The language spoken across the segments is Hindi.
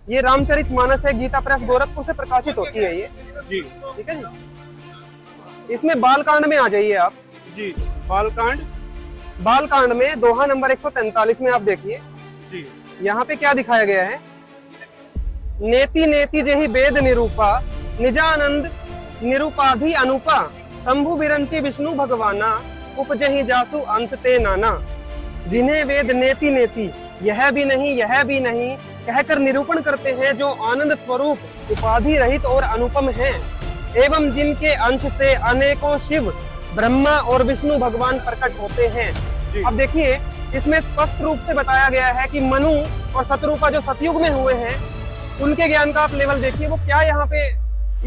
ये रामचरितमानस है, गीता प्रेस गोरखपुर से प्रकाशित होती है ये जी। ठीक है जी। इसमें बालकांड में आ जाइए आप जी। बालकांड। बालकांड में दोहा नंबर 143 में आप देखिए जी। यहाँ पे क्या दिखाया गया है। नेति नेति जेहि वेद निरूपा निजानंद निरूपाधि अनुपा शंभु बिरंची विष्णु भगवाना उपजहि जासु अंश ते नाना। जिन्हें वेद नेति नेति यह भी नहीं कहकर निरूपण करते हैं, जो आनंद स्वरूप उपाधि रहित और अनुपम हैं, एवं जिनके अंश से अनेकों शिव ब्रह्मा और विष्णु भगवान प्रकट होते हैं। अब देखिए इसमें स्पष्ट रूप से बताया गया है कि मनु और शतरूपा जो सतयुग में हुए हैं उनके ज्ञान का आप लेवल देखिए। वो क्या यहाँ पे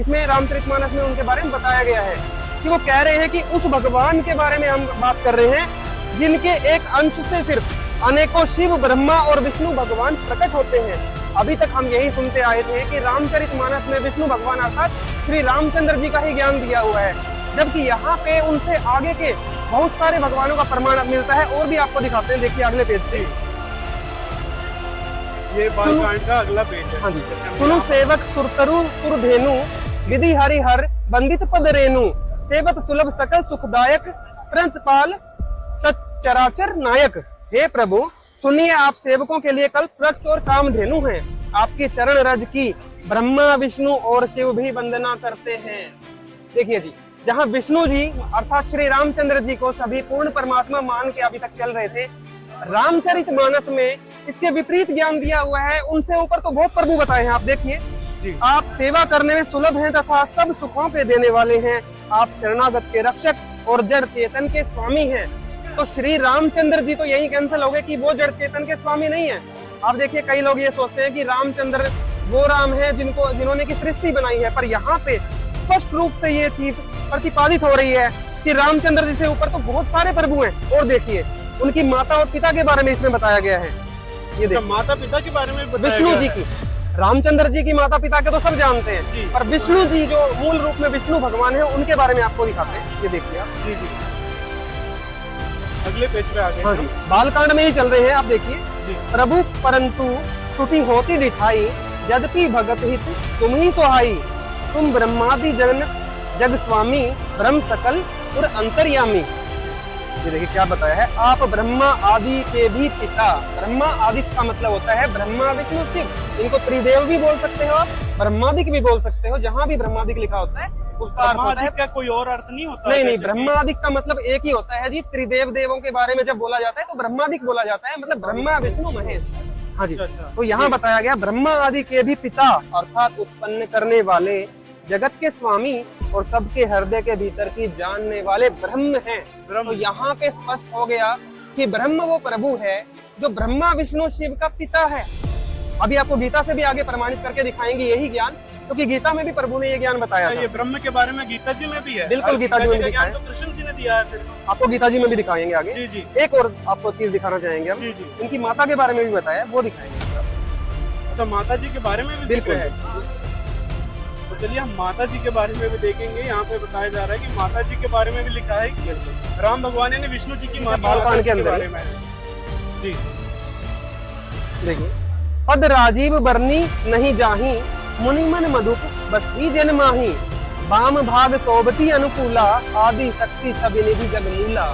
इसमें रामचरितमानस में उनके बारे में बताया गया है कि वो कह रहे हैं कि उस भगवान के बारे में हम बात कर रहे हैं जिनके एक अंश से सिर्फ अनेकों शिव ब्रह्मा और विष्णु भगवान प्रकट होते हैं। अभी तक हम यही सुनते आए थे कि रामचरितमानस में विष्णु भगवान अर्थात श्री रामचंद्र जी का ही ज्ञान दिया हुआ है, जबकि यहाँ पे उनसे आगे के बहुत सारे भगवानों का प्रमाण मिलता है। और भी आपको दिखाते हैं, देखिए अगले पेज से। ये बालकांड का अगला पेज है। हाँ जी। सुनु सेवक सुरतरु सुरधेनु विधि हरिहर बंदित पद रेणु सेवत सुलभ सकल सुखदायक प्रंतपाल सच्चराचर नायक। हे प्रभु सुनिए, आप सेवकों के लिए कल्प वृक्ष और कामधेनु हैं। आपकी चरण रज की ब्रह्मा विष्णु और शिव भी वंदना करते हैं। देखिए जी, जहाँ विष्णु जी अर्थात श्री रामचंद्र जी को सभी पूर्ण परमात्मा मान के अभी तक चल रहे थे, रामचरितमानस में इसके विपरीत ज्ञान दिया हुआ है। उनसे ऊपर तो बहुत प्रभु बताए हैं। आप देखिए, आप सेवा करने में सुलभ हैं तथा सब सुखों के देने वाले हैं। आप शरणागत के रक्षक और जड़ चेतन के स्वामी हैं। तो श्री रामचंद्र जी तो यही कैंसिल हो गए कि वो जड़ चेतन के स्वामी नहीं है। आप देखिए, कई लोग ये सोचते हैं कि रामचंद्र वो राम है जिन्होंने की सृष्टि बनाई है, पर यहाँ पे स्पष्ट रूप से ये चीज प्रतिपादित हो रही है कि रामचंद्र जी से ऊपर तो बहुत सारे प्रभु हैं। और देखिए उनकी माता और पिता के बारे में इसमें बताया गया है। ये देखिए माता पिता के बारे में विष्णु जी की, रामचंद्र जी की माता पिता के तो सब जानते हैं, पर विष्णु जी जो मूल रूप में विष्णु भगवान है उनके बारे में आपको दिखाते हैं। ये देखिए आप। जी जी। अगले पेज पे आ गए। हाँ जी, बालकांड में ही चल रहे हैं। आप देखिए, प्रभु परंतु छुटी होती दिठाई यद्यपि भगत हित तुम ही सोहाई। तुम ब्रह्मादि जग स्वामी ब्रह्म सकल और अंतर्यामी। ये देखिए क्या बताया है, आप ब्रह्मा आदि के भी पिता। ब्रह्मा आदि का मतलब होता है ब्रह्मा विष्णु शिव। इनको त्रिदेव भी बोल सकते हो आप, ब्रह्मादिक भी बोल सकते हो। जहाँ भी ब्रह्मादिक लिखा होता है उसका अर्थ होता है, क्या कोई और अर्थ नहीं होता? नहीं, ब्रह्मादिक का मतलब एक ही होता है जी। त्रिदेव देवों के बारे में जब बोला जाता है तो ब्रह्मादिक बोला जाता है, मतलब ब्रह्मा विष्णु महेश। हाँ जी। तो यहाँ बताया गया ब्रह्मा आदि के भी पिता अर्थात उत्पन्न करने वाले, जगत के स्वामी और सबके हृदय के भीतर की जानने वाले ब्रह्म हैं। तो यहाँ पे स्पष्ट हो गया कि ब्रह्म वो प्रभु है जो ब्रह्मा विष्णु शिव का पिता है। अभी आपको गीता से भी आगे प्रमाणित करके दिखाएंगे यही ज्ञान, क्योंकि गीता में भी प्रभु ने ये ज्ञान बताया था। ये ब्रह्म के बारे में गीता जी में भी है। बिल्कुल, गीता जी में भी दिखाया तो कृष्ण जी ने दिया है। फिर आपको गीता जी में भी दिखाएंगे आगे। जी जी। एक और आपको चीज दिखाना चाहेंगे हम। जी जी। इनकी माता के बारे में भी बताया, वो दिखाएंगे। अच्छा, माता जी के बारे में भी जिक्र है। तो चलिए हम माता जी के बारे में भी देखेंगे। यहाँ पे बताया जा रहा है कि माता जी के बारे में भी लिखा है कि राम भगवान ने विष्णु जी की माता के अंदर में। जी देखिए, पद राजीव बरनी नहीं जाही मुनि मन मधुप बस ही जन्माही। वाम भाग सोबती अनुकूला आदि शक्ति सविनिधि जगमूला।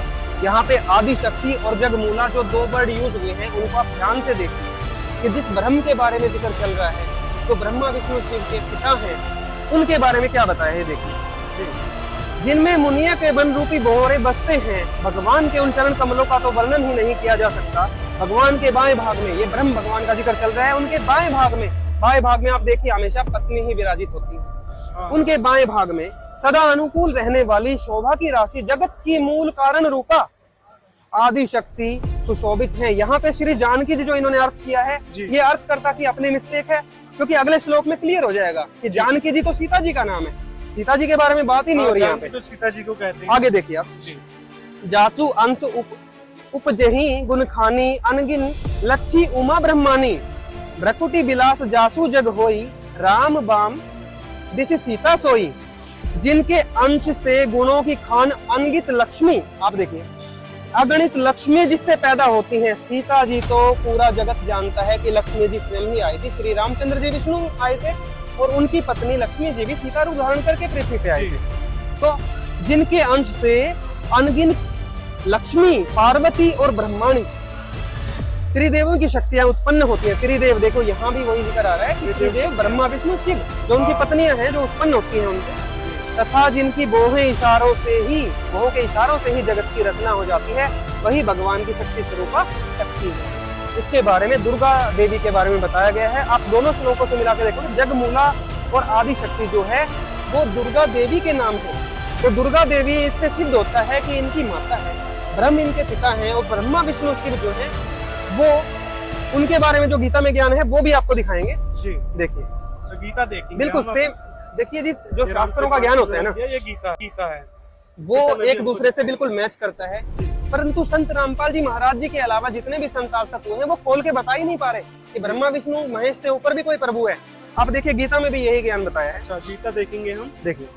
यहाँ पे आदि शक्ति और जगमूला जो दो वर्ड यूज हुए हैं उनको आप ध्यान से देखिए कि जिस ब्रह्म के बारे में जिक्र चल रहा है तो ब्रह्मा विष्णु शिव के पिता हैं, उनके बारे में क्या बताया है देखिए। जिनमें मुनिया के वन रूपी बोहरे बसते हैं, भगवान के उन चरण कमलों का तो वर्णन ही नहीं किया जा सकता। भगवान के बाएं भाग में, ये ब्रह्म भगवान का जिक्र चल रहा है, उनके बाएं भाग में आप देखिए हमेशा पत्नी ही विराजित होती है। उनके बाएं भाग में सदा अनुकूल रहने वाली शोभा की राशि जगत की मूल कारण रूपा आदि शक्ति सुशोभित है। यहाँ पे श्री जानकी जी जो इन्होंने अर्थ किया है, ये अर्थ करता कि अपनी मिस्टेक है, क्योंकि अगले श्लोक में क्लियर हो जाएगा कि जानकी जी तो सीता जी का नाम है, सीता जी के बारे में बात ही नहीं हो रही यहाँ पे। तो सीता जी को कहते हैं। आगे देखिए आप। जासु अंश उपजही गुण खानी अनगिन लच्छी उमा ब्रह्मानी। भ्रकुटी विलास जासु जग होई राम बाम दिस सीता सोई। जिनके अंश से गुणों की खान अनगित लक्ष्मी। आप देखिए, अगणित लक्ष्मी जिससे पैदा होती हैं। सीता जी तो पूरा जगत जानता है कि लक्ष्मी जी स्वयं ही आई थी। श्री रामचंद्र जी विष्णु आए थे और उनकी पत्नी लक्ष्मी जी भी सीता रूप धारण करके पृथ्वी पे आए थे। तो जिनके अंश से अनगिनत लक्ष्मी, पार्वती और ब्रह्माणी त्रिदेवों की शक्तियां उत्पन्न होती हैं। त्रिदेव देखो यहाँ भी वही जिक्र आ रहा है कि त्रिदेव ब्रह्मा विष्णु शिव जो उनकी पत्नियां हैं जो उत्पन्न होती हैं उनके, तथा जिनकी बोह के इशारों से ही जगत की रचना हो जाती है, वही भगवान की शक्ति स्वरूपा शक्ति है। इसके बारे में दुर्गा देवी के बारे में बताया गया है। आप दोनों श्लोकों से मिलाकर देखोगे, जगमूला और आदि शक्ति जो है वो दुर्गा देवी के नाम है। तो दुर्गा देवी इससे सिद्ध होता है कि इनकी माता है, ब्रह्म इनके पिता हैं और ब्रह्मा विष्णु शिव जो है वो उनके बारे में जो गीता में ज्ञान है वो भी आपको दिखाएंगे। जी देखिए, तो गीता देखेंगे बिल्कुल सेम। देखिए जी, जो शास्त्रों का ज्ञान होता है ना, ये गीता है, वो एक दूसरे से बिल्कुल मैच करता है। परंतु संत रामपाल जी महाराज जी के अलावा जितने भी संत आज तक हुए हैं वो खोल के बता ही नहीं पा रहे कि ब्रह्मा विष्णु महेश से ऊपर भी कोई प्रभु है। आप देखिए, गीता में भी यही ज्ञान बताया है। अच्छा, गीता देखेंगे हम। देखिए,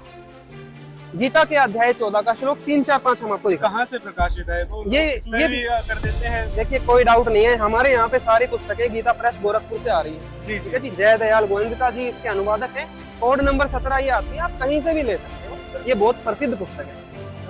गीता के अध्याय 14 का श्लोक 3, 4, 5 हम आपको दिखा। कहाँ से प्रकाशित है? तो ये भी कर देते हैं। देखिए, कोई डाउट नहीं है, हमारे यहाँ पे सारी पुस्तकें गीता प्रेस गोरखपुर से आ रही है। जी ठीक है जी, जय दयाल गोविंदका जी इसके अनुवादक हैं। कोड नंबर 17 ये आती है, आप कहीं से भी ले सकते हो। ये बहुत प्रसिद्ध पुस्तक है।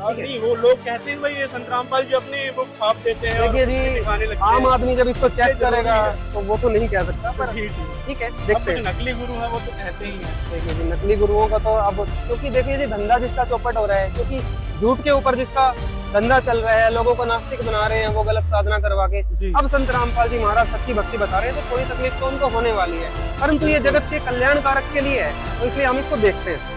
नहीं, वो लोग कहते हैं भाई ये संत रामपाल जी अपनी बुक छाप देते हैं। देखिए जी, आम आदमी जब इसको चेक करेगा तो वो तो नहीं कह सकता, पर ठीक है, देखते हैं। नकली गुरु है वो तो कहते ही हैं। देखिए जी, नकली गुरुओं का तो अब, क्योंकि देखिए जी, धंधा जिसका चौपट हो रहा है, क्योंकि झूठ के ऊपर जिसका धंधा चल रहा है, लोगों को नास्तिक बना रहे हैं वो गलत साधना करवा के। अब संत रामपाल जी महाराज सच्ची भक्ति बता रहे हैं तो कोई तकलीफ तो उनको होने वाली है, परंतु ये जगत के कल्याण कारक के लिए है, तो इसलिए हम इसको देखते हैं।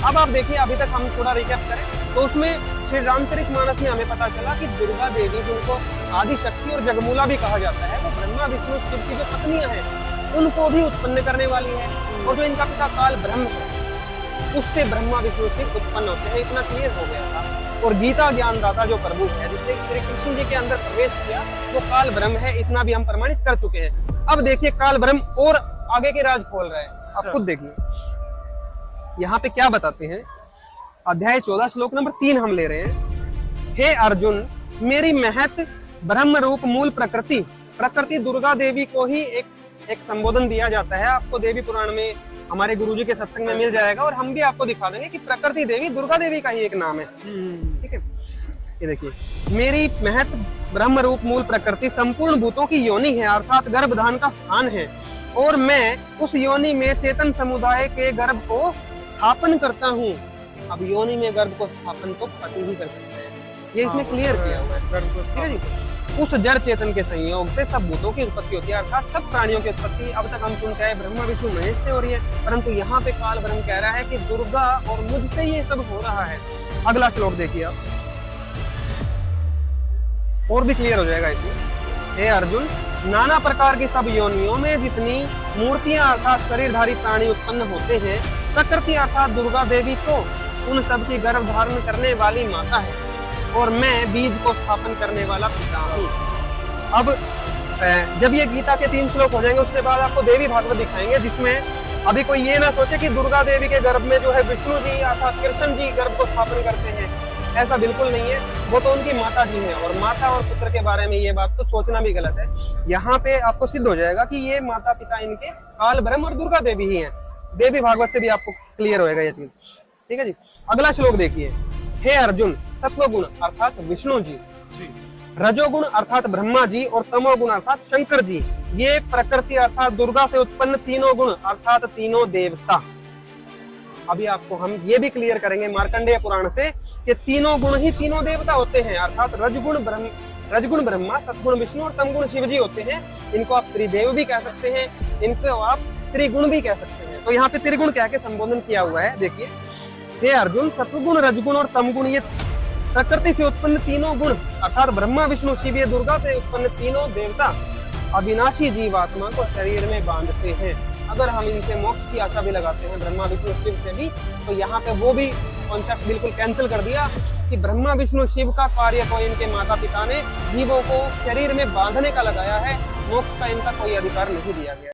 अब आप देखिए, अभी तक हम थोड़ा रिकैप करें तो उसमें श्री रामचरितमानस में हमें पता चला कि दुर्गा देवी जिनको आदि शक्ति और जगमूला भी कहा जाता है, वो ब्रह्मा विष्णु शिव की जो पत्नियां हैं उनको भी उत्पन्न करने वाली है। और जो इनका पिता काल ब्रह्म है उससे ब्रह्मा विष्णु शिव उत्पन्न होते हैं। इतना क्लियर हो गया था। और गीता ज्ञानदाता जो प्रभु है जिसने श्री कृष्ण जी के अंदर प्रवेश किया वो काल ब्रह्म है, इतना भी हम प्रमाणित कर चुके हैं। अब देखिए, काल ब्रह्म और आगे के राज खोल रहा है, आप खुद देखिए यहाँ पे क्या बताते हैं। अध्याय 14 श्लोक नंबर 3 हम ले रहे हैं। हे अर्जुन, मेरी महत ब्रह्म रूप मूल प्रकृति दुर्गा देवी को ही एक संबोधन दिया जाता है। आपको देवी पुराण में हमारे गुरुजी के सत्संग में मिल जाएगा और हम भी आपको दिखा देंगे कि प्रकृति देवी दुर्गा देवी का ही एक नाम है। ठीक है, ये देखिए, मेरी महत ब्रह्म रूप मूल प्रकृति संपूर्ण भूतों की योनि है, अर्थात गर्भधान का स्थान है, और मैं उस योनि में चेतन समुदाय के गर्भ को स्थापन करता हूँ। अब योनि में गर्भ को स्थापन तो पति ही कर सकते हैं, ये इसमें क्लियर किया हुआ है। ठीक है जी, उस जड़ चेतन के संयोग से सब भूतों की उत्पत्ति होती है, अर्थात सब प्राणियों की उत्पत्ति अब तक हम सुनते हैं ब्रह्मा विष्णु महेश से हो रही है, परंतु यहाँ पे काल ब्रह्म कह रहा है कि दुर्गा और मुझसे ये सब हो रहा है। अगला श्लोक देखिए आप, और भी क्लियर हो जाएगा इसमें। हे अर्जुन, नाना प्रकार की सब योनियों में जितनी मूर्तियां अर्थात शरीरधारी प्राणी उत्पन्न होते हैं, प्रकृति अर्थात दुर्गा देवी तो उन सब की गर्भ धारण करने वाली माता है, और मैं बीज को स्थापन करने वाला पिता हूँ। अब जब ये गीता के 3 श्लोक हो जाएंगे उसके बाद आपको देवी भागवत दिखाएंगे, जिसमें अभी कोई ये ना सोचे कि दुर्गा देवी के गर्भ में जो है विष्णु जी अर्थात कृष्ण जी गर्भ को स्थापन करते हैं, ऐसा बिल्कुल नहीं है। वो तो उनकी माता जी है, और माता और पुत्र के बारे में ये बात तो सोचना भी गलत है। यहाँ पे आपको सिद्ध हो जाएगा कि ये माता पिता इनके काल ब्रह्म और दुर्गा देवी ही है। देवी भागवत से भी आपको क्लियर होएगा ये चीज। ठीक है जी, अगला श्लोक देखिए। हे अर्जुन, सत्वगुण अर्थात विष्णु जी, रजोगुण अर्थात ब्रह्मा जी, और तमोगुण अर्थात शंकर जी, ये प्रकृति अर्थात दुर्गा से उत्पन्न तीनों गुण अर्थात तीनों देवता। अभी आपको हम ये भी क्लियर करेंगे मार्कंडेय पुराण से कि तीनों गुण ही तीनों देवता होते हैं, अर्थात रजगुण ब्रह्मा, सत्गुण विष्णु और तमगुण शिव जी होते हैं। इनको आप त्रिदेव भी कह सकते हैं, इनको आप त्रिगुण भी कह सकते हैं। तो यहाँ पे त्रिगुण कह के संबोधन किया हुआ है। देखिए, हे अर्जुन, सत्वगुण रजगुण और तमगुण ये प्रकृति से उत्पन्न तीनों गुण अर्थात ब्रह्मा विष्णु शिव ये दुर्गा से उत्पन्न तीनों देवता अविनाशी जीवात्मा को शरीर में बांधते हैं। अगर हम इनसे मोक्ष की आशा भी लगाते हैं ब्रह्मा विष्णु शिव से भी, तो यहाँ पे वो भी कॉन्सेप्ट बिल्कुल कैंसिल कर दिया कि ब्रह्मा विष्णु शिव का कार्य को इनके माता पिता ने जीवों को शरीर में बांधने का लगाया है, मोक्ष का इनका कोई अधिकार नहीं दिया गया।